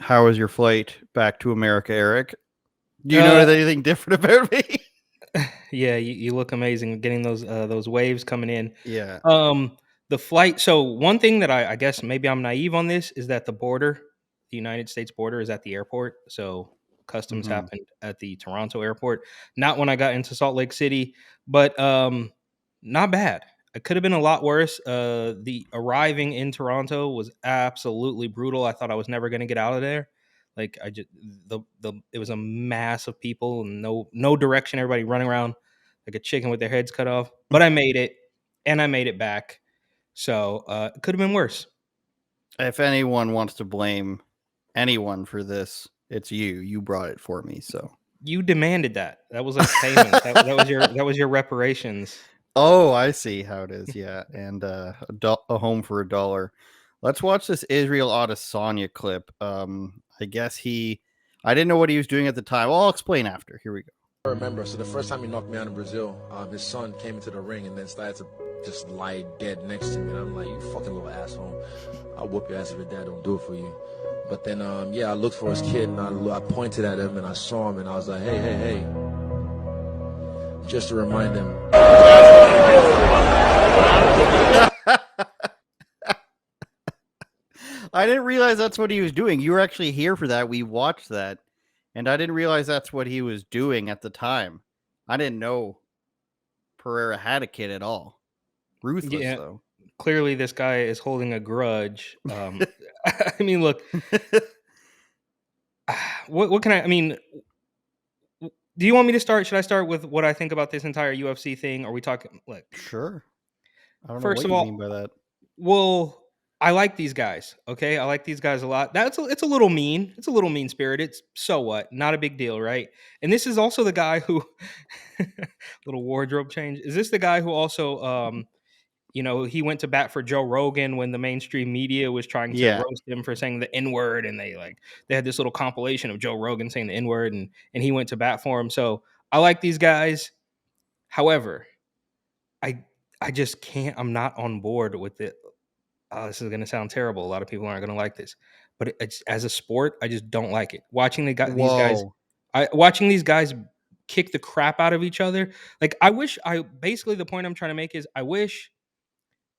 How was your flight back to America, Eric? Do you Uh, notice anything different about me? yeah, you look amazing getting those waves coming in. Yeah. Um, the flight. So one thing that I guess maybe I'm naive on this is that the United States border, is at the airport. So customs hmm happened at the Toronto airport, not when I got into Salt Lake City, but not bad. It could have been a lot worse. The arriving in Toronto was absolutely brutal. I thought I was never going to get out of there. Like I just the it was a mass of people, and no direction. Everybody running around like a chicken with their heads cut off. But I made it, and I made it back. So it could have been worse. If anyone wants to blame anyone for this, it's you. You brought it for me, so. You demanded that. That was like payment. That was your reparations. Oh, I see how it is. Yeah, and a home for $1. Let's watch this Israel Adesanya clip. I guess I didn't know what he was doing at the time. Well, I'll explain after. Here we go. I remember, so the first time he knocked me out in Brazil, his son came into the ring and then started to just lie dead next to me. And I'm like, you fucking little asshole. I'll whoop your ass if your dad don't do it for you. But then, I looked for his kid and I pointed at him and I saw him and I was like, hey, hey, hey. Just to remind him. I didn't realize that's what he was doing. You were actually here for that. We watched that, and I didn't realize that's what he was doing at the time. I didn't know Pereira had a kid at all. Ruthless, Yeah, though. clearly this guy is holding a grudge. I mean, look, what can I? I mean, do you want me to start? Should I start with what I think about this entire UFC thing? Are we talking like Sure. I don't know first what of you mean by all? that. Well, I like these guys. Okay, I like these guys a lot. It's a little mean. It's a little mean spirited. So what? Not a big deal, right? And this is also the guy who little wardrobe change. Is this the guy who also he went to bat for Joe Rogan when the mainstream media was trying to Yeah. roast him for saying the N word, and they had this little compilation of Joe Rogan saying the N word, and he went to bat for him. So I like these guys. However, I I just can't. I'm not on board with it. This is going to sound terrible. A lot of people aren't going to like this, but as a sport, I just don't like it. Whoa. Watching these guys kick the crap out of each other. Like I wish I basically the point I'm trying to make is I wish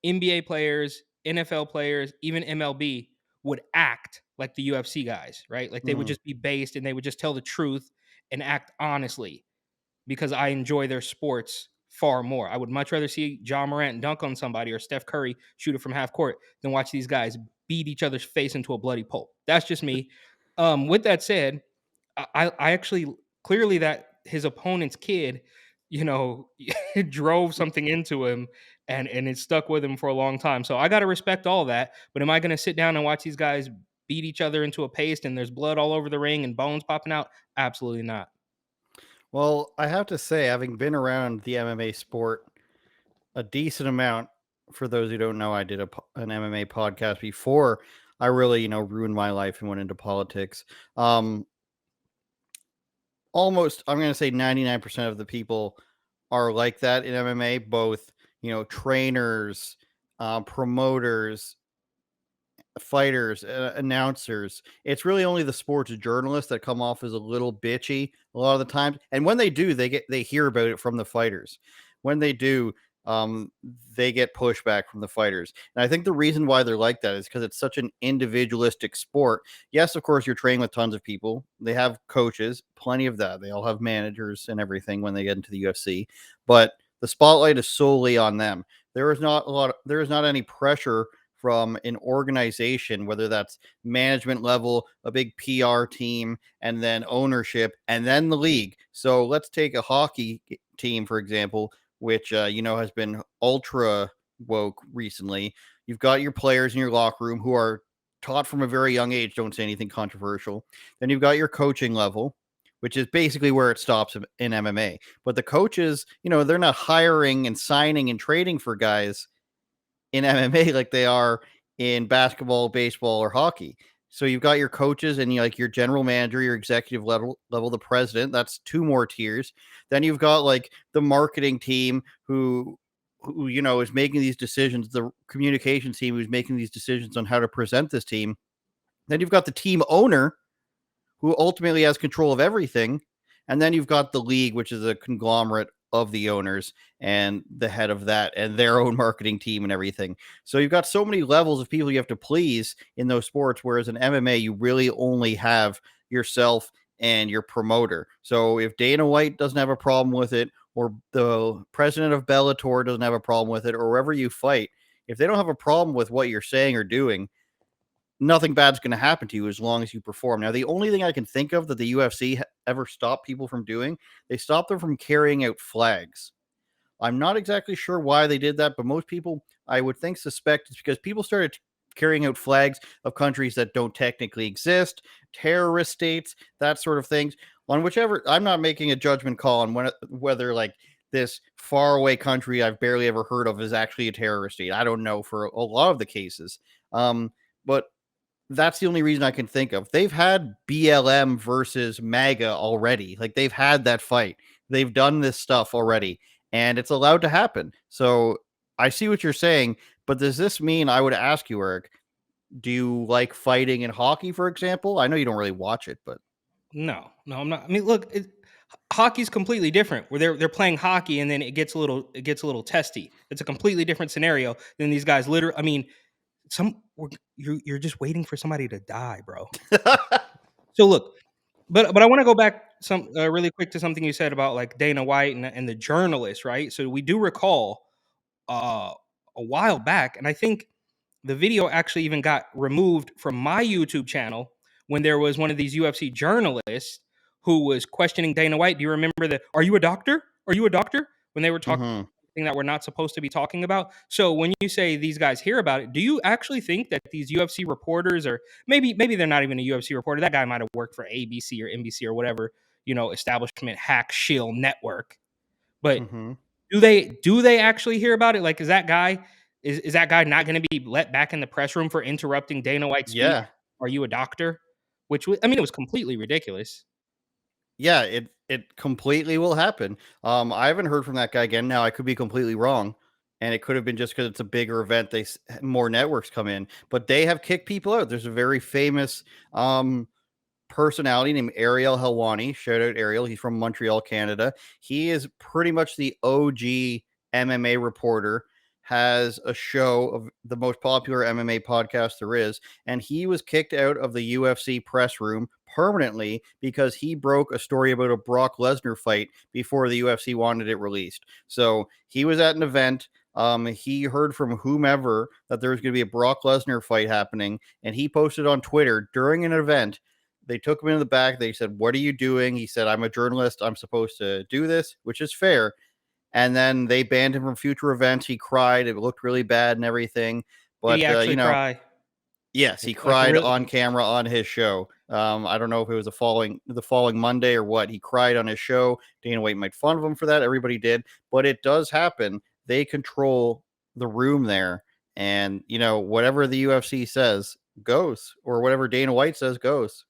NBA players, NFL players, even MLB would act like the UFC guys, right? Like they would Mm. just be based and they would just tell the truth and act honestly because I enjoy their sports far more. I would much rather see John Morant dunk on somebody or Steph Curry shoot it from half court than watch these guys beat each other's face into a bloody pulp. That's just me. With that said, I actually clearly that his opponent's kid, you know, drove something into him and it stuck with him for a long time. So I got to respect all that. But am I going to sit down and watch these guys beat each other into a paste and there's blood all over the ring and bones popping out? Absolutely not. Well, I have to say, having been around the MMA sport a decent amount, for those who don't know, I did an MMA podcast before I really, ruined my life and went into politics. Almost, I'm going to say 99% of the people are like that in MMA, both, trainers, promoters, fighters, announcers. It's really only the sports journalists that come off as a little bitchy a lot of the times. And when they do, they hear about it from the fighters. When they do, um, they get pushback from the fighters. And I think the reason why they're like that is because it's such an individualistic sport. Yes, of course, you're training with tons of people. They have coaches, plenty of that. They all have managers and everything when they get into the UFC. But the spotlight is solely on them. There is not any pressure from an organization, whether that's management level, a big PR team, and then ownership, and then the league. So let's take a hockey team, for example, which, has been ultra woke recently. You've got your players in your locker room who are taught from a very young age, don't say anything controversial. Then you've got your coaching level, which is basically where it stops in MMA. But the coaches, they're not hiring and signing and trading for guys in MMA like they are in basketball, baseball, or hockey. So you've got your coaches and like your general manager, your executive level, the president. That's two more tiers. Then you've got like the marketing team who is making these decisions. The communications team who's making these decisions on how to present this team. Then you've got the team owner who ultimately has control of everything. And then you've got the league, which is a conglomerate of the owners and the head of that and their own marketing team and everything. So you've got so many levels of people you have to please in those sports, whereas in MMA, you really only have yourself and your promoter. So if Dana White doesn't have a problem with it, or the president of Bellator doesn't have a problem with it, or wherever you fight, if they don't have a problem with what you're saying or doing, nothing bad's going to happen to you as long as you perform. Now, the only thing I can think of that the UFC ever stopped people from doing, they stopped them from carrying out flags. I'm not exactly sure why they did that, but most people, I would think, suspect it's because people started carrying out flags of countries that don't technically exist, terrorist states, that sort of things. On whichever, I'm not making a judgment call on whether like this faraway country I've barely ever heard of is actually a terrorist state. I don't know for a lot of the cases. But that's the only reason I can think of. They've had BLM versus MAGA already. Like they've had that fight. They've done this stuff already, and it's allowed to happen. So I see what you're saying, but does this mean, I would ask you, Eric, do you like fighting in hockey, for example? I know you don't really watch it, but No, I'm not. I mean, look, hockey's completely different. Where they're playing hockey and then it gets a little testy. It's a completely different scenario than these guys. Literally, I mean, you're just waiting for somebody to die, bro. So look, but I want to go back some really quick to something you said about like Dana White and the journalist, right? So we do recall uh, a while back, and I think the video actually even got removed from my YouTube channel when there was one of these UFC journalists who was questioning Dana White. Do you remember the "Are you a doctor? Are you a doctor?" when they were talking Mhm. that we're not supposed to be talking about. So when you say these guys hear about it, do you actually think that these UFC reporters, or maybe they're not even a UFC reporter, that guy might have worked for ABC or NBC or whatever, establishment hack shill network, but Mhm. do they actually hear about it? Like, is that guy not going to be let back in the press room for interrupting Dana White's speech? Yeah. Are you a doctor? I mean, it was completely ridiculous. Yeah, it completely will happen. I haven't heard from that guy again. Now I could be completely wrong, and it could have been just because it's a bigger event. More networks come in, but they have kicked people out. There's a very famous personality named Ariel Helwani. Shout out Ariel. He's from Montreal, Canada. He is pretty much the OG MMA reporter. Has a show of the most popular MMA podcast there is, and he was kicked out of the UFC press room permanently because he broke a story about a Brock Lesnar fight before the UFC wanted it released. So he was at an event. He heard from whomever that there was going to be a Brock Lesnar fight happening, and he posted on Twitter during an event. They took him in the back. They said, "What are you doing?" He said, "I'm a journalist. I'm supposed to do this," which is fair. And then they banned him from future events. He cried. It looked really bad and everything. Did he But, actually cry? yes, he Like a cried real on camera on his show. I don't know if it was the following Monday or what. He cried on his show. Dana White made fun of him for that. Everybody did. But it does happen. They control the room there. And, whatever the UFC says goes, or whatever Dana White says goes.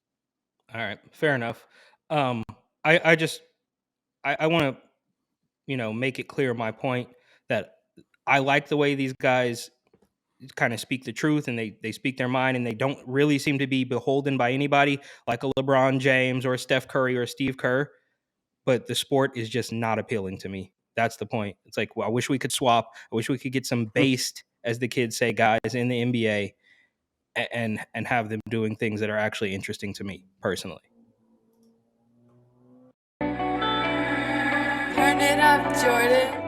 All right, fair enough. Um, I just I want to make it clear my point that I like the way these guys kind of speak the truth, and they speak their mind, and they don't really seem to be beholden by anybody like a LeBron James or a Steph Curry or a Steve Kerr. But the sport is just not appealing to me. That's the point. It's like, well, I wish we could swap. I wish we could get some based, as the kids say, guys in the NBA, and have them doing things that are actually interesting to me personally. Turn it up, Jordan.